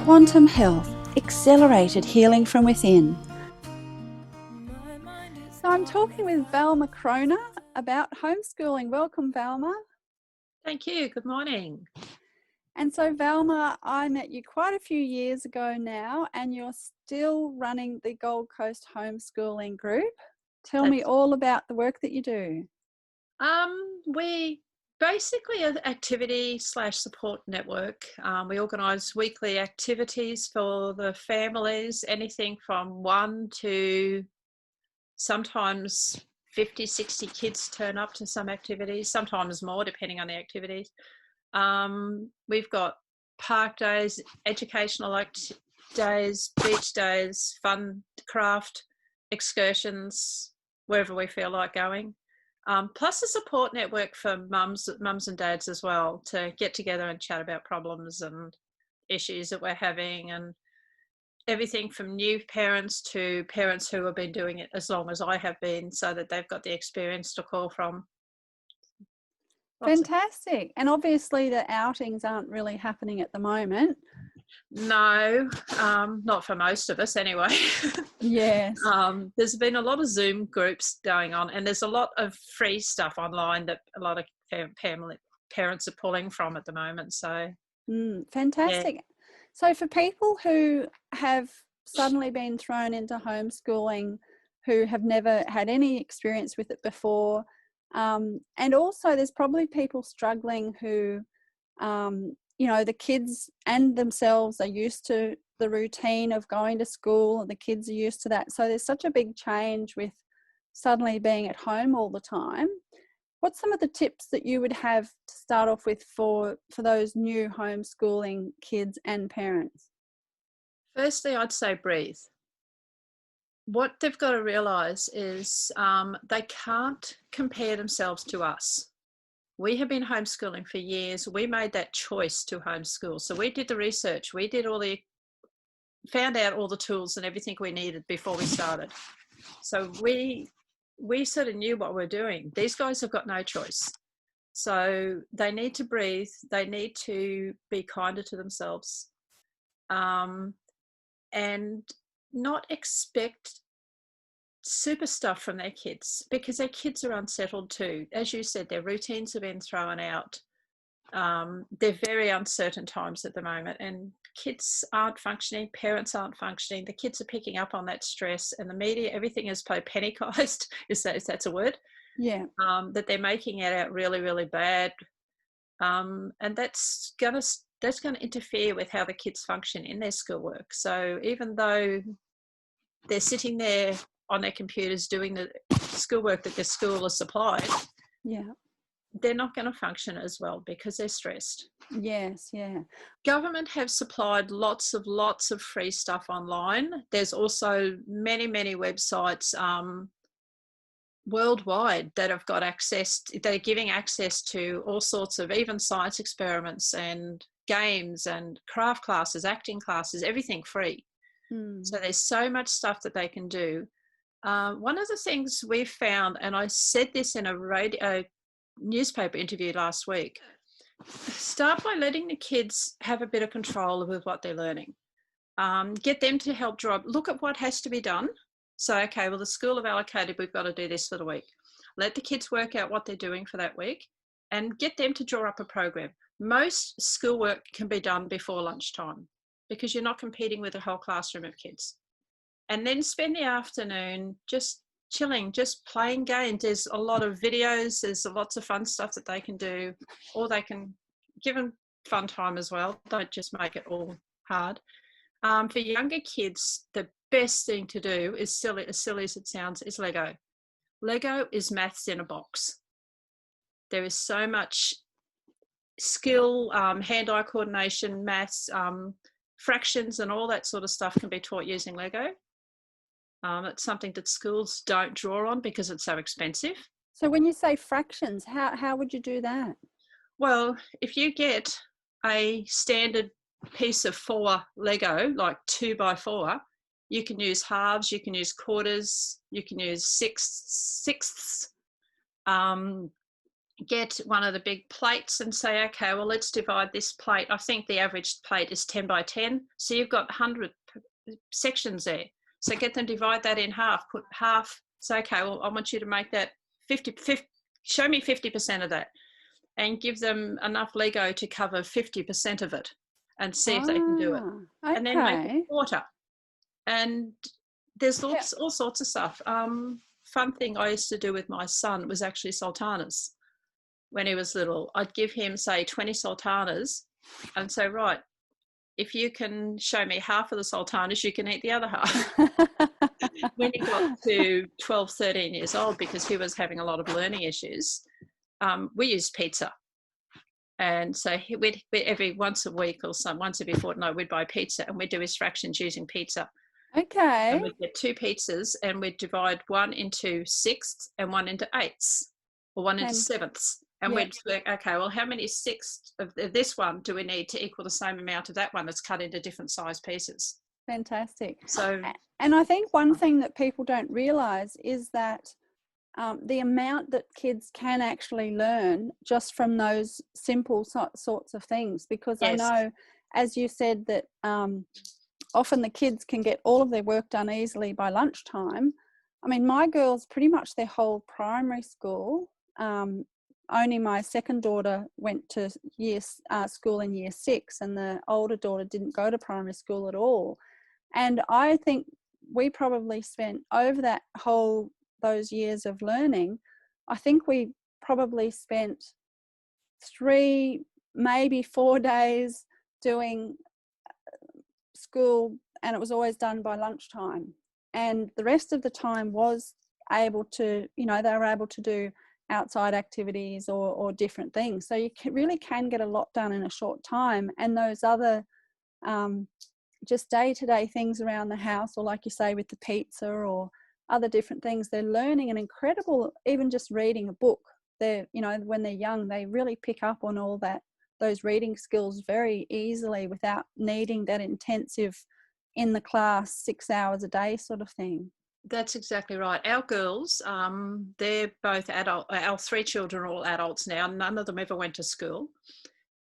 Quantum health, accelerated healing from within. So I'm talking with Valma Cronau about homeschooling. Welcome, Valma. Thank you. Good morning. And so, Valma, I met you quite a few years ago now, and you're still running the Gold Coast Homeschool Group. Tell me all about the work that you do. We basically an activity/support network. We organise weekly activities for the families, anything from 1 to sometimes 50, 60 kids turn up to some activities, sometimes more depending on the activities. We've got park days, educational days, beach days, fun craft excursions, wherever we feel like going. Plus a support network for mums and dads as well, to get together and chat about problems and issues that we're having, and everything from new parents to parents who have been doing it as long as I have been, so that they've got the experience to call from. Fantastic. And obviously the outings aren't really happening at the moment. No, not for most of us anyway. Yes. There's been a lot of Zoom groups going on, and there's a lot of free stuff online that a lot of parents are pulling from at the moment. So fantastic. Yeah. So for people who have suddenly been thrown into homeschooling, who have never had any experience with it before, and also there's probably people struggling who, the kids and themselves are used to the routine of going to school, and the kids are used to that. So there's such a big change with suddenly being at home all the time. What's some of the tips that you would have to start off with for those new homeschooling kids and parents? Firstly, I'd say breathe. What they've got to realise is they can't compare themselves to us. We have been homeschooling for years. We made that choice to homeschool. So we did the research. We did found out all the tools and everything we needed before we started. So we sort of knew what we're doing. These guys have got no choice. So they need to breathe. They need to be kinder to themselves. And not expect super stuff from their kids, because their kids are unsettled too. As you said, their routines have been thrown out. They're very uncertain times at the moment, and kids aren't functioning, parents aren't functioning. The kids are picking up on that stress, and the media, everything is penny-sized, if that's a word. Yeah. That they're making it out really, really bad. And that's going to interfere with how the kids function in their schoolwork. So even though they're sitting there on their computers doing the schoolwork that the school has supplied, they're not going to function as well because they're stressed. Yes, yeah. Government have supplied lots of free stuff online. There's also many websites worldwide that have got access. They're giving access to all sorts of even science experiments and games and craft classes, acting classes, everything free. So there's so much stuff that they can do. One of the things we've found, and I said this in a newspaper interview last week, start by letting the kids have a bit of control with what they're learning. Get them to help look at what has to be done. So, okay, well, the school have allocated, we've got to do this for the week. Let the kids work out what they're doing for that week and get them to draw up a program. Most schoolwork can be done before lunchtime, because you're not competing with a whole classroom of kids. And then spend the afternoon just chilling, just playing games. There's a lot of videos, there's lots of fun stuff that they can do, or they can give them fun time as well. Don't just make it all hard. For younger kids, the best thing to do is, as silly as it sounds, is Lego. Lego is maths in a box. There is so much skill, hand-eye coordination, maths, fractions and all that sort of stuff can be taught using Lego. It's something that schools don't draw on because it's so expensive. So when you say fractions, how would you do that? Well, if you get a standard piece of 4 Lego, like 2x4, you can use halves, you can use quarters, you can use sixths. get one of the big plates and say, okay, well, let's divide this plate. I think the average plate is 10 by 10. So you've got 100 sections there. So get them, divide that in half, put half, say, okay, well, I want you to make that 50, show me 50% of that, and give them enough Lego to cover 50% of it and see if they can do it. Okay. And then make it a quarter. And there's all sorts of stuff. Fun thing I used to do with my son was actually sultanas. When he was little, I'd give him, say, 20 sultanas and say, right, if you can show me half of the sultanas, you can eat the other half. When he got to 12, 13 years old, because he was having a lot of learning issues, we used pizza. And so we'd every once a week or once every fortnight, we'd buy pizza and we'd do his fractions using pizza. Okay. And we'd get 2 pizzas and we'd divide one into sixths and one into eighths, or one into sevenths. And we'd work, okay, well, how many sixths of this one do we need to equal the same amount of that one that's cut into different size pieces? Fantastic. So, and I think one thing that people don't realise is that the amount that kids can actually learn just from those simple sorts of things, because I know, as you said, that often the kids can get all of their work done easily by lunchtime. I mean, my girls, pretty much their whole primary school, only my second daughter went to school in year 6, and the older daughter didn't go to primary school at all. And I think we probably spent over those years of learning, I think we probably spent 3, maybe 4 days doing school, and it was always done by lunchtime. And the rest of the time was able to, they were able to do outside activities or different things. So you really can get a lot done in a short time. And those other just day-to-day things around the house, or like you say with the pizza or other different things, they're learning an incredible, even just reading a book. They're, when they're young, they really pick up on all those reading skills very easily without needing that intensive in the class 6 hours a day sort of thing. That's exactly right. Our girls, they're both adult. Our 3 children are all adults now. None of them ever went to school.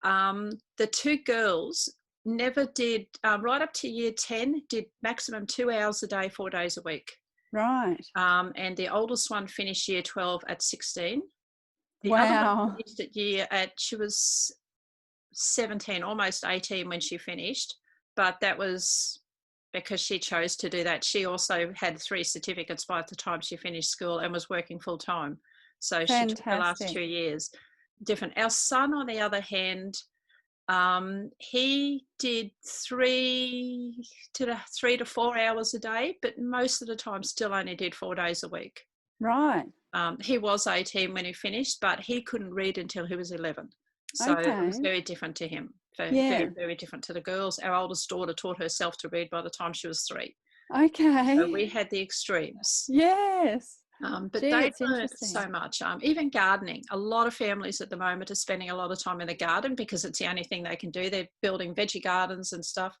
The 2 girls never did, right up to year 10, did maximum 2 hours a day, 4 days a week. Right. And the oldest one finished year 12 at 16. The wow. other one finished she was 17, almost 18 when she finished, but that was because she chose to do that. She also had 3 certificates by the time she finished school and was working full time. So she took the last 2 years different. Our son, on the other hand, he did 3 to 4 hours a day, but most of the time still only did 4 days a week. Right. He was 18 when he finished, but he couldn't read until he was 11. So it was very different to him. Very, very different to the girls. Our oldest daughter taught herself to read by the time she was 3. Okay. So we had the extremes. Yes. But they learned so much. Even gardening. A lot of families at the moment are spending a lot of time in the garden because it's the only thing they can do. They're building veggie gardens and stuff.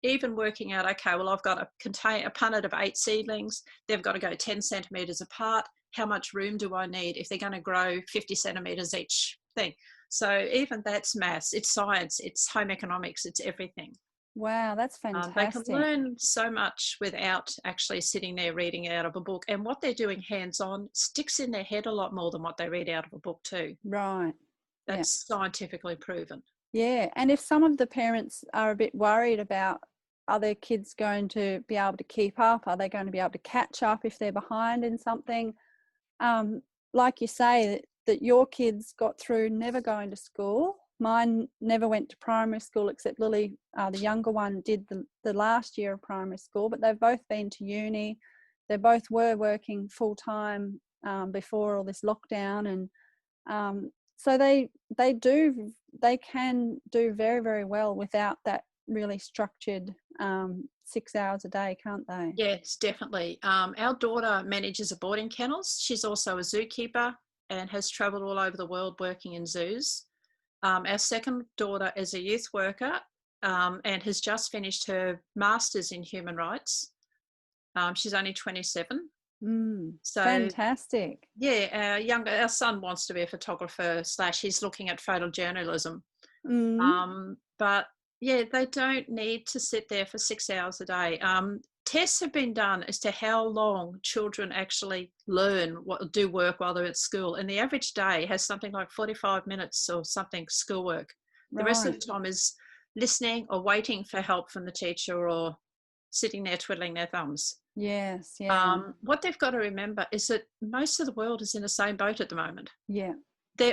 Even working out, okay, well, I've got a punnet of 8 seedlings. They've got to go 10 centimetres apart. How much room do I need if they're going to grow 50 centimetres each thing? So even that's maths, it's science, it's home economics, it's everything. Wow, that's fantastic. They can learn so much without actually sitting there reading it out of a book. And what they're doing hands-on sticks in their head a lot more than what they read out of a book too. Right. That's scientifically proven. Yeah, and if some of the parents are a bit worried about, are their kids going to be able to keep up? Are they going to be able to catch up if they're behind in something? Like you say, that your kids got through never going to school. Mine never went to primary school, except Lily, the younger one, did the last year of primary school, but they've both been to uni. They both were working full-time before all this lockdown, and so they can do very, very well without that really structured 6 hours a day, can't they? Yes, definitely. Our daughter manages a boarding kennels. She's also a zookeeper and has travelled all over the world working in zoos. Our second daughter is a youth worker and has just finished her master's in human rights. She's only 27. So Fantastic. yeah, our son wants to be a photographer / he's looking at photojournalism. Mm. But yeah, they don't need to sit there for 6 hours a day. Tests have been done as to how long children actually do work while they're at school. And the average day has something like 45 minutes or something schoolwork. The rest of Right. the time is listening or waiting for help from the teacher or sitting there twiddling their thumbs. Yes. Yeah. What they've got to remember is that most of the world is in the same boat at the moment. Yeah. Yeah.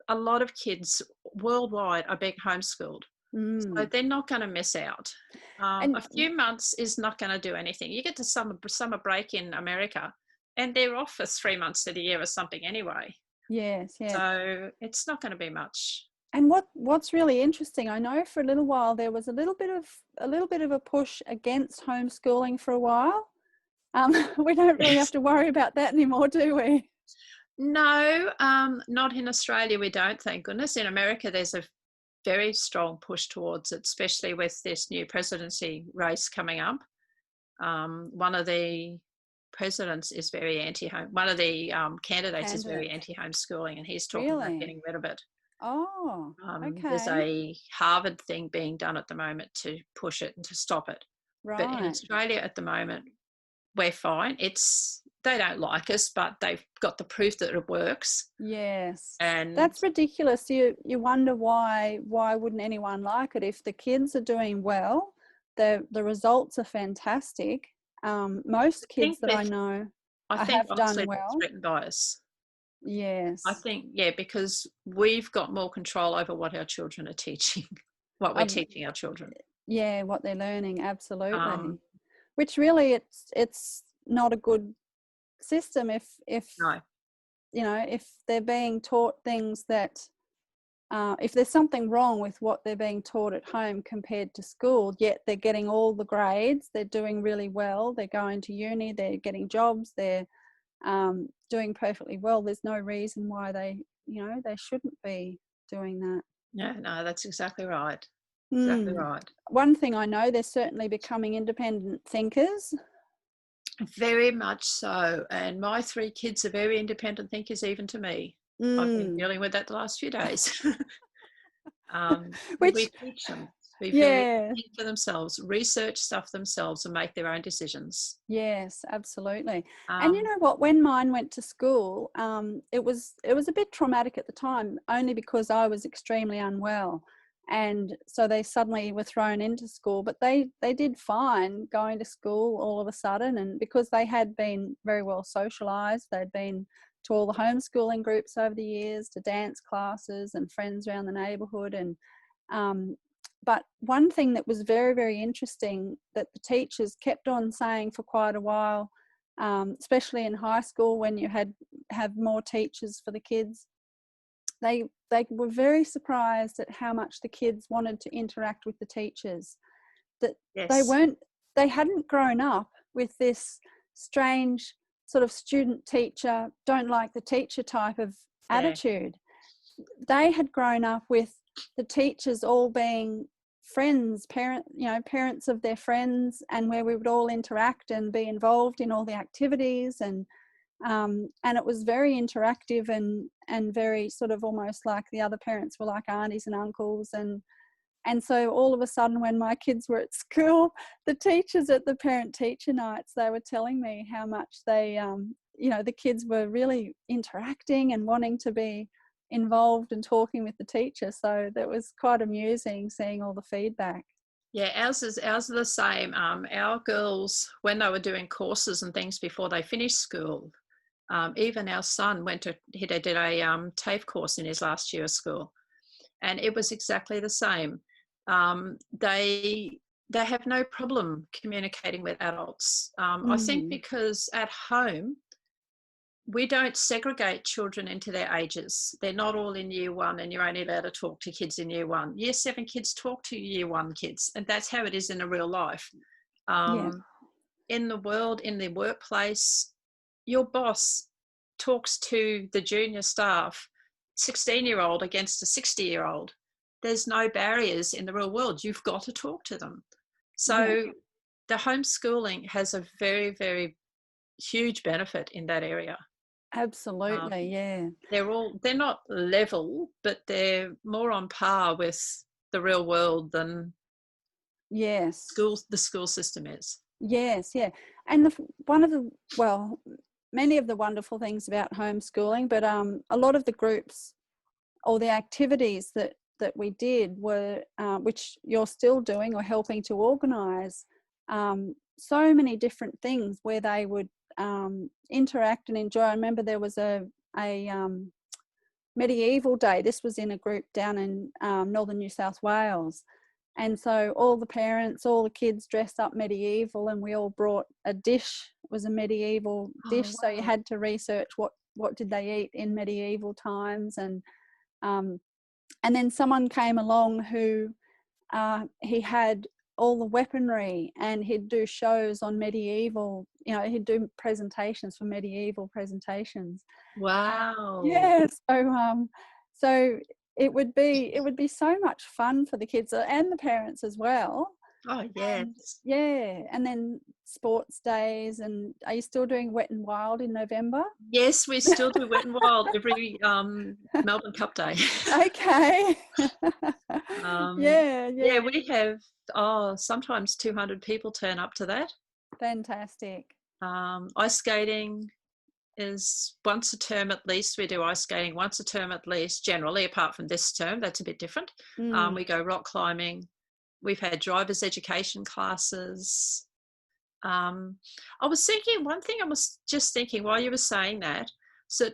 A lot of kids worldwide are being homeschooled. So Mm. they're not going to miss out. A And few months is not going to do anything. You get to summer break in America and they're off for 3 months of the year or something anyway. yes. Yeah. So it's not going to be much. And what's really interesting, I know for a little while there was a little bit of a push against homeschooling for a while. We don't really have to worry about that anymore, do we? No, not in Australia, we don't, thank goodness. In America, there's a very strong push towards it, especially with this new presidency race coming up. One of the presidents is very anti-home. One of the candidates is very anti-homeschooling, and he's talking about Really? getting rid of it. Oh, There's okay. a Harvard thing being done at the moment to push it and to stop it. But in Right. Australia at the moment, we're fine. They don't like us, but they've got the proof that it works. Yes. And That's ridiculous. You wonder why wouldn't anyone like it if the kids are doing well, the results are fantastic. Most kids that I know I think have done honestly that's well. written by us. I Yes. think, yeah, because we've got more control over what our children are teaching, what we're Um, teaching our children. yeah, what they're learning, absolutely. Um, Which really it's not a good system if no, if they're being taught things that if there's something wrong with what they're being taught at home compared to school, yet they're getting all the grades, they're doing really well, they're going to uni, they're getting jobs, they're doing perfectly well. There's no reason why they shouldn't be doing that. yeah, no, that's exactly right. Exactly Mm. right. One thing I know, they're certainly becoming independent thinkers. Very much so. And my 3 kids are very independent thinkers, even to me. I've been Mm. dealing with that the last few days. We Which, teach them to be very yeah, think for themselves, research stuff themselves, and make their own decisions. yes, absolutely. And you Um, know what? When mine went to school, it was a bit traumatic at the time, only because I was extremely unwell, and so they suddenly were thrown into school. But they did fine going to school all of a sudden, and because they had been very well socialised, they'd been to all the homeschooling groups over the years, to dance classes and friends around the neighbourhood, and um, but one thing that was very, very interesting that the teachers kept on saying for quite a while, especially in high school when you have more teachers for the kids, they were very surprised at how much the kids wanted to interact with the teachers. That they yes. weren't, they hadn't grown up with this strange sort of student teacher, don't like the teacher type of Yeah. attitude. They had grown up with the teachers all being friends, parents of their friends, and where we would all interact and be involved in all the activities, and it was very interactive and very sort of almost like the other parents were like aunties and uncles, and so all of a sudden when my kids were at school, the teachers at the parent teacher nights, they were telling me how much the kids were really interacting and wanting to be involved and talking with the teacher. So that was quite amusing seeing all the feedback. Yeah, ours are the same. Our girls, when they were doing courses and things before they finished school, even our son he did a TAFE course in his last year of school, and it was exactly the same. They have no problem communicating with adults. I think Mm. because at home we don't segregate children into their ages. They're not all in year 1 and you're only allowed to talk to kids in year 1. Year 7 kids talk to year 1 kids, and that's how it is in the real life. Yeah. In the world, in the workplace, your boss talks to the junior staff, 16-year-old against a 60-year-old. There's no barriers in the real world. You've got to talk to them. Yeah. So the homeschooling has a very, very huge benefit in that area. Absolutely, yeah. They're not level, but they're more on par with the real world than Yes. the school system is. Yes, yeah. And one of the, well, many of the wonderful things about homeschooling, but a lot of the groups or the activities that we did were, which you're still doing or helping to organise, so many different things where they would interact and enjoy. I remember there was a medieval day. This was in a group down in northern New South Wales. And so all the parents, all the kids dressed up medieval, and we all brought a dish. It was a medieval dish. Oh, So you wow. had to research what did they eat in medieval times. And then someone came along who he had all the weaponry, and he'd do shows on medieval, he'd do presentations for medieval presentations. Wow. Yeah, so it would be so much fun for the kids and the parents as well. Oh, And yes. yeah, and then sports days. And are you still doing Wet and Wild in November? Yes, we still do Wet and Wild every Melbourne Cup Day. Okay. Yeah, Yeah, yeah. we have, sometimes 200 people turn up to that. Fantastic. Ice skating is once a term at least. We do ice skating once a term at least, generally, apart from this term. That's a bit different. We go rock climbing. We've had driver's education classes. I was thinking, one thing I was just thinking while you were saying that, so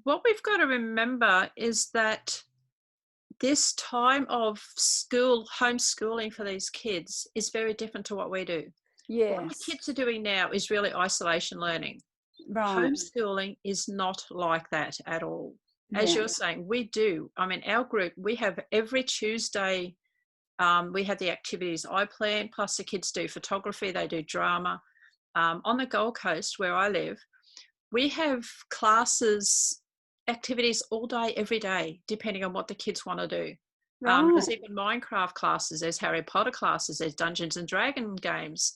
what we've got to remember is that this time of school, homeschooling for these kids is very different to what we do. What the Yes. kids are doing now is really isolation learning. Right. Homeschooling is not like that at all. As Yeah. you're saying, we do. I mean, our group, we have every Tuesday, we have the activities I plan, plus the kids do photography, they do drama. On the Gold Coast, where I live, we have classes, activities all day, every day, depending on what the kids want to do. Right. There's even Minecraft classes, there's Harry Potter classes, there's Dungeons and Dragon games.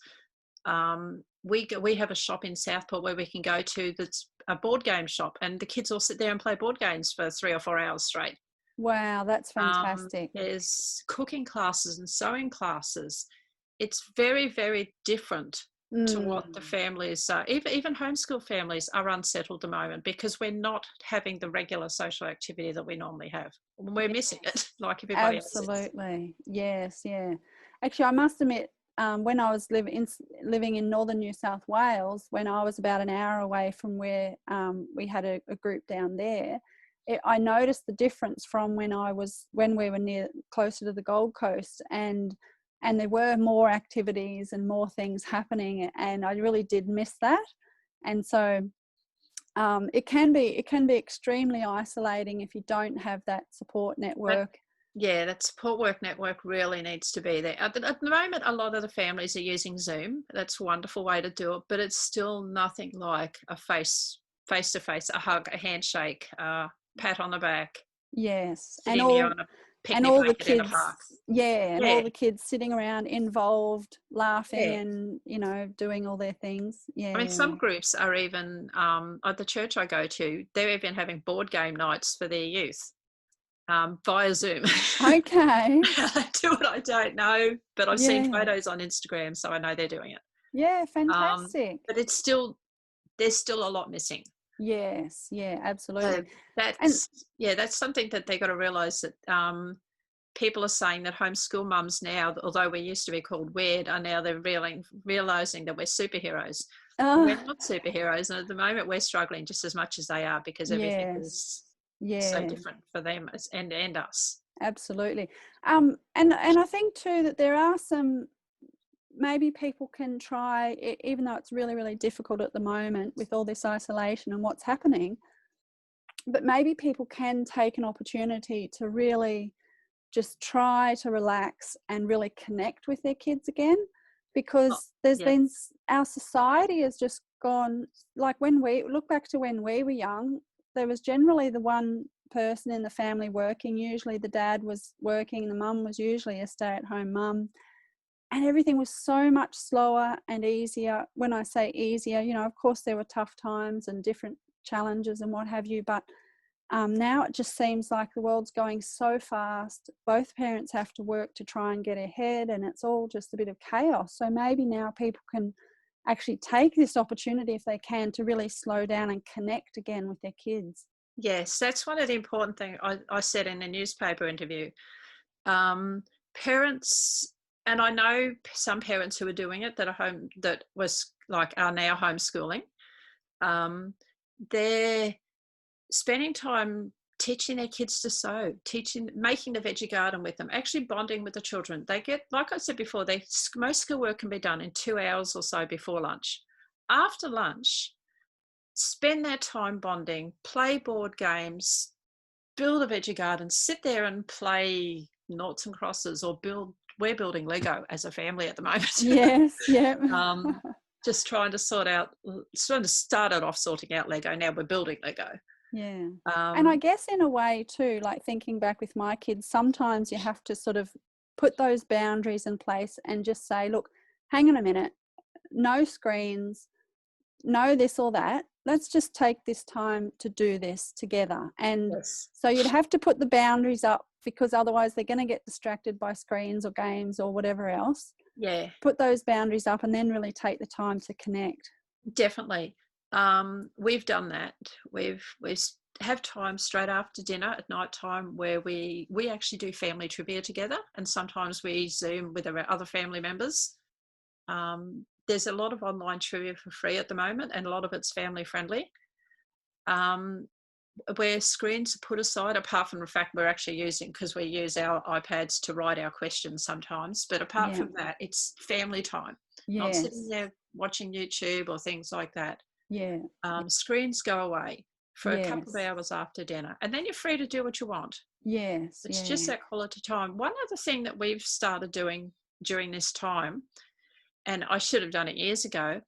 We have a shop in Southport where we can go to that's a board game shop, and the kids all sit there and play board games for 3 or 4 hours straight. Wow, that's fantastic. There's cooking classes and sewing classes. It's very, very different to what the families are. Even homeschool families are unsettled at the moment because we're not having the regular social activity that we normally have. We're missing it like everybody else is. Absolutely. Yes, yeah. Actually, I must admit, when I was living in northern New South Wales, when I was about an hour away from where we had a group down there, I noticed the difference from when we were closer to the Gold Coast, and there were more activities and more things happening, and I really did miss that. And so it can be extremely isolating if you don't have that support network. That support work network really needs to be there. At the moment, a lot of the families are using Zoom. That's a wonderful way to do it, but it's still nothing like a face-to-face, a hug, a handshake, a pat on the back. Yes, and all the kids, in the park. and all the kids sitting around, involved, laughing, and doing all their things. Yeah, I mean, some groups are even at the church I go to. They're even having board game nights for their youth via Zoom. Okay. I do it. I don't know, but I've seen photos on Instagram, so I know they're doing it. Yeah, fantastic. But there's still a lot missing. Yes, yeah, absolutely. That's something that they got to realise, that people are saying that homeschool mums now, although we used to be called weird, are now they're realising that we're superheroes. We're not superheroes, and at the moment we're struggling just as much as they are because everything is so different for them and us. Absolutely. And I think too that there are some, maybe people can try, even though it's really, really difficult at the moment with all this isolation and what's happening, but maybe people can take an opportunity to really just try to relax and really connect with their kids again, because our society has just gone, like when we look back to when we were young, there was generally the one person in the family working. Usually the dad was working, the mum was usually a stay-at-home mum. and everything was so much slower and easier. When I say easier, you know, of course there were tough times and different challenges and what have you, but now it just seems like the world's going so fast. Both parents have to work to try and get ahead, and it's all just a bit of chaos. So maybe now people can actually take this opportunity, if they can, to really slow down and connect again with their kids. Yes, that's one of the important things I said in a newspaper interview. Parents, and I know some parents who are doing it that are home, that was like are now homeschooling. They're spending time teaching their kids to sew, making the veggie garden with them, actually bonding with the children. They get, like I said before, most schoolwork can be done in 2 hours or so before lunch. After lunch, spend their time bonding, play board games, build a veggie garden, sit there and play noughts and crosses, or we're building Lego as a family at the moment. Yes, yeah. Just trying to start it off sorting out Lego. Now we're building Lego. Yeah. And I guess in a way too, like thinking back with my kids, sometimes you have to sort of put those boundaries in place and just say, look, hang on a minute, no screens, no this or that. Let's just take this time to do this together. And yes. So you'd have to put the boundaries up, because otherwise they're going to get distracted by screens or games or whatever else. Yeah. Put those boundaries up and then really take the time to connect. Definitely. We've done that. We have time straight after dinner at night time where we actually do family trivia together, and sometimes we Zoom with our other family members. There's a lot of online trivia for free at the moment, and a lot of it's family friendly. Where screens are put aside, apart from the fact we're actually using, because we use our iPads to write our questions sometimes, but apart from that, it's family time. Yes. Not sitting there watching YouTube or things like that. Yeah. Screens go away for a couple of hours after dinner, and then you're free to do what you want. Yes. It's just that quality time. One other thing that we've started doing during this time, and I should have done it years ago,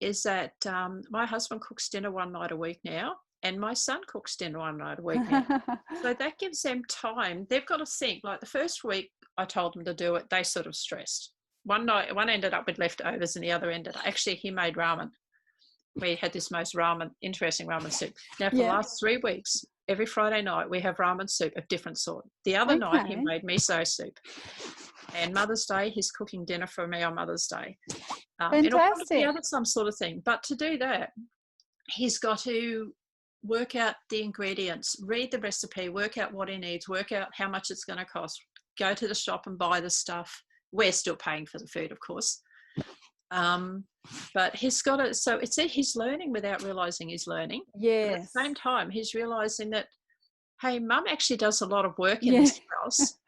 is that my husband cooks dinner one night a week now, and my son cooks dinner one night a week now. So that gives them time. They've got to think, like the first week I told them to do it, they sort of stressed. One night, one ended up with leftovers and the other ended up, actually he made ramen. We had this most interesting ramen soup. Now for the last 3 weeks, every Friday night we have ramen soup of different sort. The other night he made miso soup. And Mother's Day, he's cooking dinner for me on Mother's Day. And it'll probably be other some sort of thing. But to do that, he's got to work out the ingredients, read the recipe, work out what he needs, work out how much it's going to cost, go to the shop and buy the stuff. We're still paying for the food, of course. But he's got to, so it's he's learning without realising he's learning. Yes. But at the same time, he's realising that, hey, Mum actually does a lot of work in this house.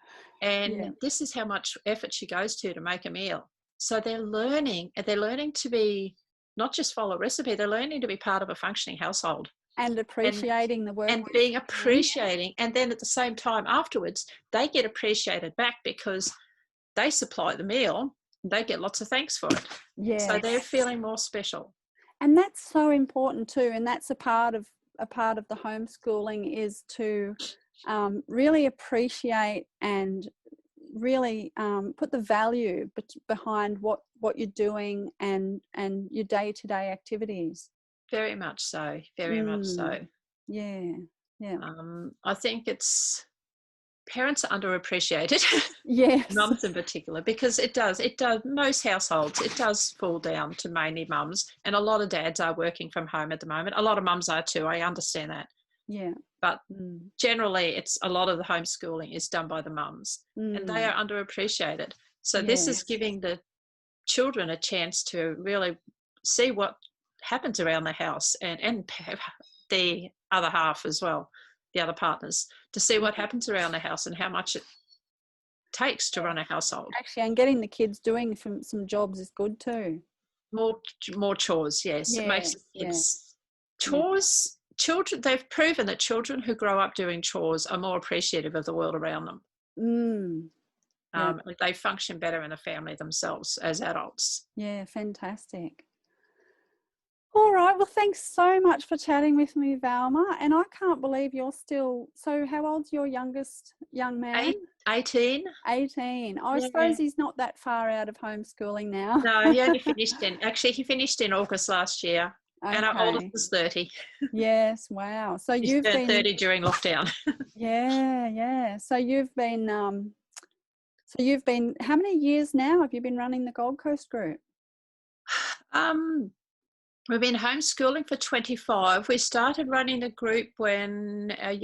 And this is how much effort she goes to make a meal. So they're learning to be, not just follow a recipe, they're learning to be part of a functioning household. And appreciating the work. And being appreciating. And then at the same time afterwards, they get appreciated back because they supply the meal. They get lots of thanks for it. Yes. So they're feeling more special. And that's so important too. And that's a part of the homeschooling, is to really appreciate and really put the value behind what you're doing and your day-to-day activities. Very much so. Very much so. Yeah. Yeah. I think parents are underappreciated. Yes. Mums in particular, because it does, most households, it does fall down to mainly mums, and a lot of dads are working from home at the moment. A lot of mums are too, I understand that. Yeah. But generally it's a lot of the homeschooling is done by the mums, and they are underappreciated. So this is giving the children a chance to really see what happens around the house, and the other half as well, the other partners, to see what happens around the house and how much it takes to run a household. Actually, and getting the kids doing some jobs is good too. More chores, yes. It makes the kids chores. Children, they've proven that children who grow up doing chores are more appreciative of the world around them. They function better in a family themselves as adults. Yeah, fantastic. All right, well, thanks so much for chatting with me, Valma. And I can't believe you're still, so how old's your youngest young man? 18. 18. I Yeah. suppose he's not that far out of homeschooling now. No, he finished in August last year. Okay. And our oldest is 30. Yes, wow. So He's you've turned been 30 during lockdown. yeah. So you've been how many years now have you been running the Gold Coast Group? We've been homeschooling for 25. We started running the group when our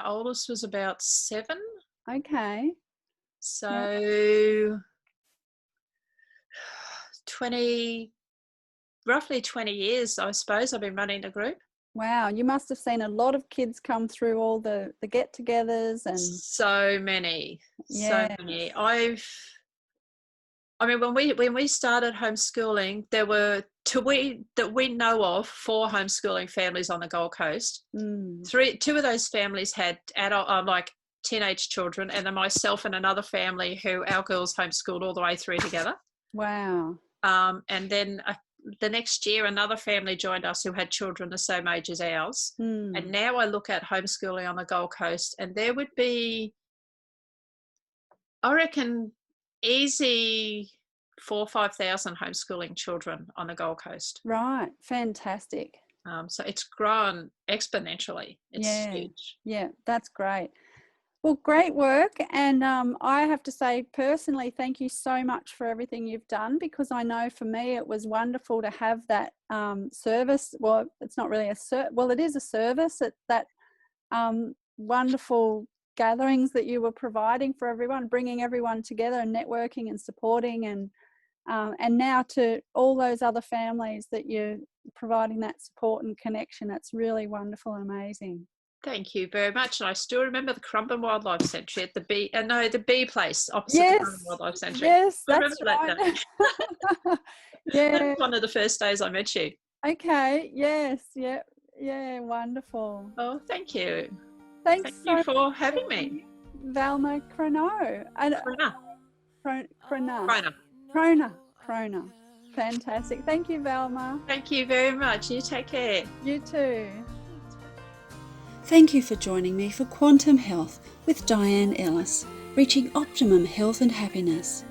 oldest was about 7. Okay. So roughly 20 years, I suppose, I've been running the group. Wow, you must have seen a lot of kids come through all the get-togethers and so many. I mean, when we started homeschooling, there were that we know of 4 homeschooling families on the Gold Coast. 2 of those families had adult, teenage children, and then myself and another family who our girls homeschooled all the way through together. Wow. And then the next year, another family joined us who had children the same age as ours. And now I look at homeschooling on the Gold Coast, and there would be, I reckon, easy 4,000 or 5,000 homeschooling children on the Gold Coast. Right, fantastic. So it's grown exponentially. It's huge. Yeah, that's great. Well, great work. And I have to say personally, thank you so much for everything you've done, because I know for me it was wonderful to have that service. Well, it's not really it is a service at that wonderful gatherings that you were providing for everyone, bringing everyone together and networking and supporting, and now to all those other families that you're providing that support and connection. It's really wonderful and amazing. Thank you very much. And I still remember the Currumbin Wildlife Sanctuary at the bee place opposite the Currumbin Wildlife Sanctuary. Yes, I that's remember right. that day. That was one of the first days I met you. Okay, yes, yeah, wonderful. Oh, thank you. Thanks Thank you for having me. Valma Cronau. Cronau. Fantastic. Thank you, Valma. Thank you very much. You take care. You too. Thank you for joining me for Quantum Health with Diane Ellis, reaching optimum health and happiness.